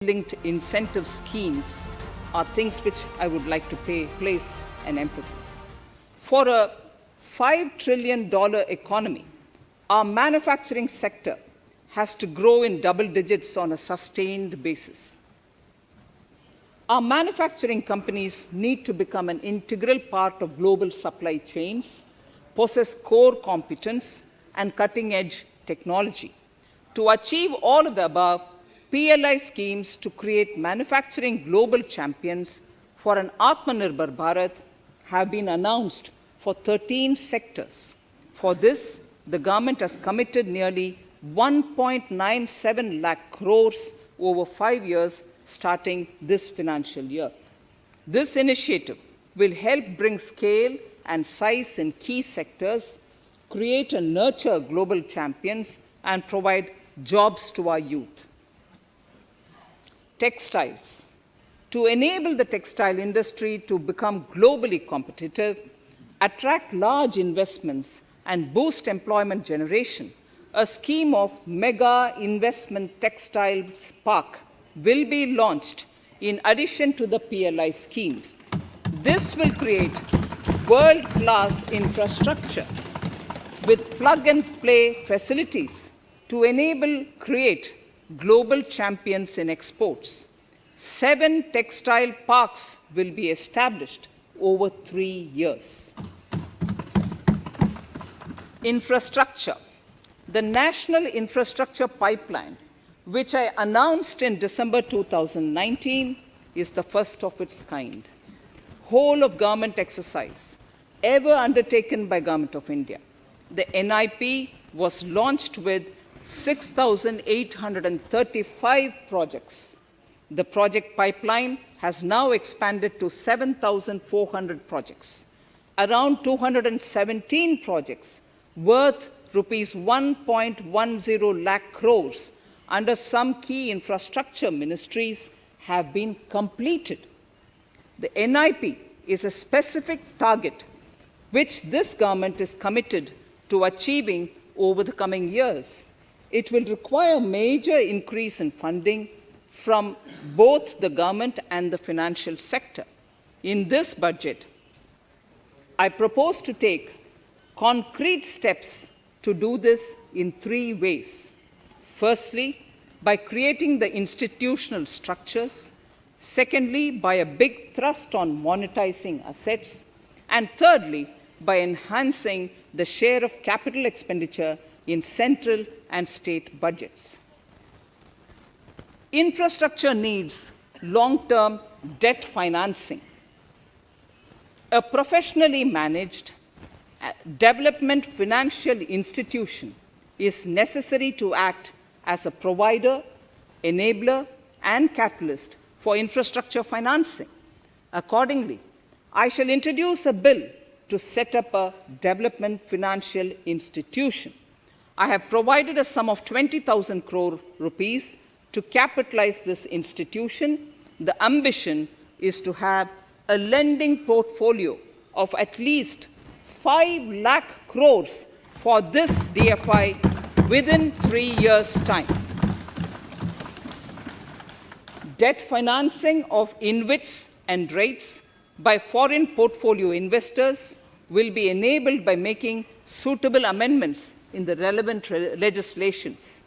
linked incentive schemes are things which I would like to place an emphasis. For a $5 trillion economy, our manufacturing sector has to grow in double digits on a sustained basis. Our manufacturing companies need to become an integral part of global supply chains, possess core competence, and cutting-edge technology. To achieve all of the above, PLI schemes to create manufacturing global champions for an Atmanirbhar Bharat have been announced for 13 sectors. For this, the government has committed nearly 1.97 lakh crores over 5 years starting this financial year. This initiative will help bring scale and size in key sectors, create and nurture global champions, and provide jobs to our youth. Textiles. To enable the textile industry to become globally competitive, attract large investments, and boost employment generation, a scheme of Mega Investment Textiles Park will be launched in addition to the PLI schemes. This will create world-class infrastructure with plug-and-play facilities to create global champions in exports. 7 textile parks will be established over 3 years. Infrastructure. The National Infrastructure Pipeline, which I announced in December 2019, is the first of its kind. Whole of government exercise ever undertaken by Government of India. The NIP was launched with 6,835 projects. The project pipeline has now expanded to 7,400 projects. Around 217 projects worth rupees 1.10 lakh crores under some key infrastructure ministries have been completed. The NIP is a specific target which this government is committed to achieving over the coming years. It will require major increase in funding from both the government and the financial sector. In this budget, I propose to take concrete steps to do this in 3 ways. Firstly, by creating the institutional structures. Secondly, by a big thrust on monetizing assets. And thirdly, by enhancing the share of capital expenditure in central and state budgets. Infrastructure needs long-term debt financing. A professionally managed development financial institution is necessary to act as a provider, enabler, and catalyst for infrastructure financing. Accordingly, I shall introduce a bill to set up a development financial institution. I have provided a sum of 20,000 crore rupees to capitalize this institution. The ambition is to have a lending portfolio of at least 5 lakh crores for this DFI within 3 years' time. Debt financing of InvITs and REITs by foreign portfolio investors will be enabled by making suitable amendments in the relevant legislations.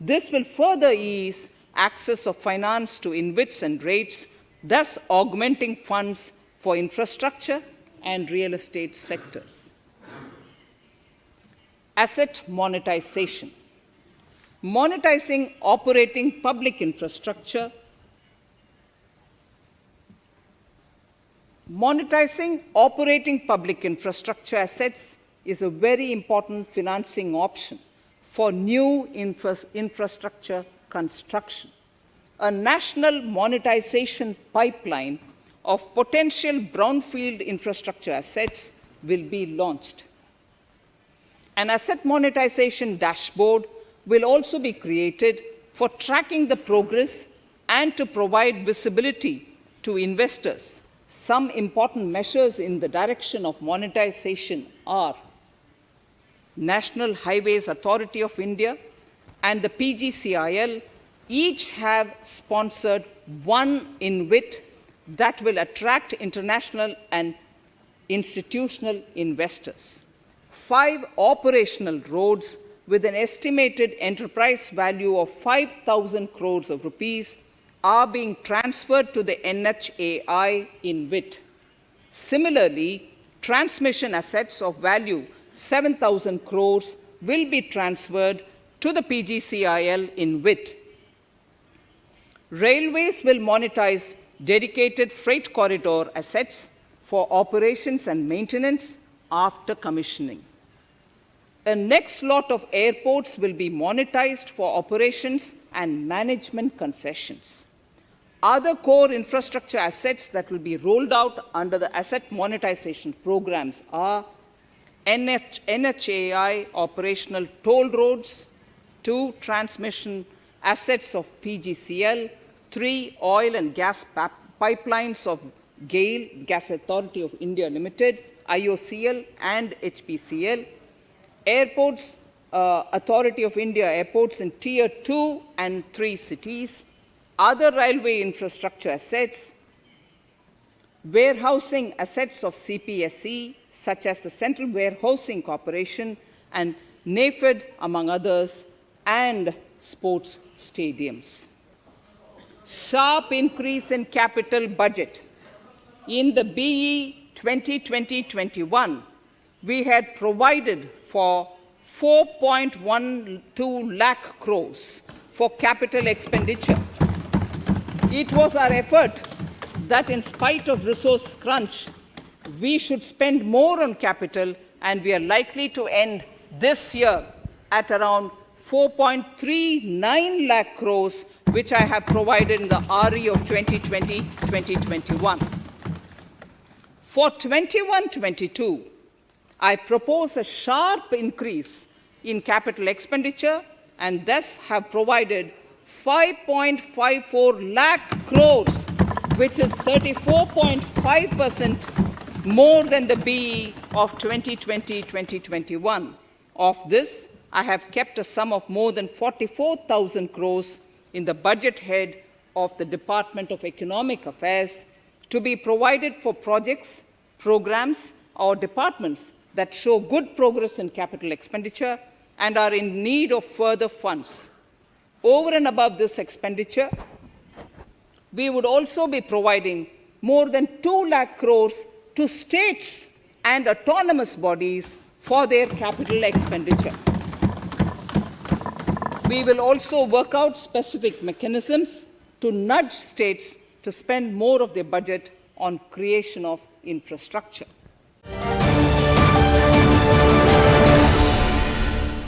This will further ease access of finance to InvITs and REITs, thus augmenting funds for infrastructure and real estate sectors. Asset monetization. Monetizing operating public infrastructure. Monetizing operating public infrastructure assets is a very important financing option for new infrastructure construction. A national monetization pipeline of potential brownfield infrastructure assets will be launched. An asset monetization dashboard will also be created for tracking the progress and to provide visibility to investors. Some important measures in the direction of monetization are National Highways Authority of India and the PGCIL Each have sponsored one InvIT that will attract international and institutional investors. 5 operational roads with an estimated enterprise value of 5,000 crores of rupees are being transferred to the NHAI InvIT. Similarly, transmission assets of value 7,000 crores will be transferred to the PGCIL InvIT. Railways will monetize dedicated freight corridor assets for operations and maintenance after commissioning. A next lot of airports will be monetized for operations and management concessions. Other core infrastructure assets that will be rolled out under the asset monetization programs are NHAI operational toll roads, 2 transmission assets of PGCL, 3 oil and gas pipelines of GAIL, Gas Authority of India Limited, IOCL and HPCL, Airports Authority of India airports in Tier 2 and 3 cities, other railway infrastructure assets, warehousing assets of CPSE, such as the Central Warehousing Corporation and NAFED, among others, and sports stadiums. Sharp increase in capital budget. In the BE 2020-21, we had provided for 4.12 lakh crores for capital expenditure. It was our effort that in spite of resource crunch, we should spend more on capital, and we are likely to end this year at around 4.39 lakh crores, which I have provided in the RE of 2020-2021. For 21-22, I propose a sharp increase in capital expenditure and thus have provided 5.54 lakh crores, which is 34.5% more than the BE of 2020-2021. Of this, I have kept a sum of more than 44,000 crores in the budget head of the Department of Economic Affairs to be provided for projects, programs, or departments that show good progress in capital expenditure and are in need of further funds. Over and above this expenditure, we would also be providing more than 2 lakh crores to states and autonomous bodies for their capital expenditure. We will also work out specific mechanisms to nudge states to spend more of their budget on creation of infrastructure.